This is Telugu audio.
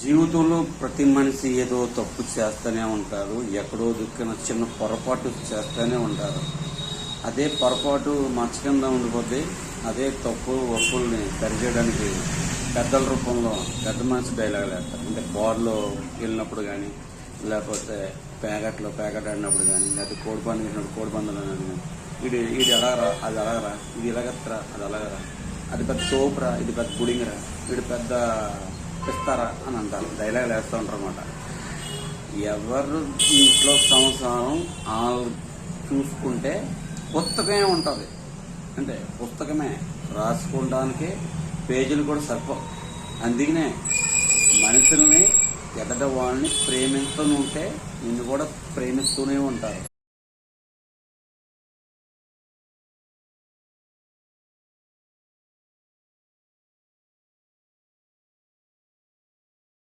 జీవితంలో ప్రతి మనిషి ఏదో తప్పు చేస్తూనే ఉంటారు. ఎక్కడో దిక్కున చిన్న పొరపాటు చేస్తూనే ఉంటారు. అదే పొరపాటు మచ్చ కింద ఉండిపోతే అదే తప్పు ఒప్పుల్ని సరిచేయడానికి పెద్దల రూపంలో పెద్ద మనిషి డైలాగ్ వేస్తారు. అంటే బార్లో వెళ్ళినప్పుడు కానీ, లేకపోతే ప్యాకెట్ ఆడినప్పుడు కానీ, లేకపోతే కోడిపందు వెళ్ళినప్పుడు కోడిపందులు కానీ, ఇది ఎలాగరా, అది ఎలాగరా, ఇది ఇలాగెత్తరా, అది అలాగరా, అది పెద్ద తోపురా, ఇది పెద్ద బుడింగరా, వీడు పెద్ద ఇస్తారా అని అంటారు. డైలాగ్ వేస్తూ ఉంటారు అన్నమాట. ఎవరు ఇంట్లో సంవత్సరం చూసుకుంటే పుస్తకమే ఉంటుంది. అంటే పుస్తకమే రాసుకోవడానికి పేజీలు కూడా సరిపో. అందుకనే మనుషుల్ని ఎదట వాళ్ళని ప్రేమిస్తూనే ఉంటే నిన్ను కూడా ప్రేమిస్తూనే ఉంటారు.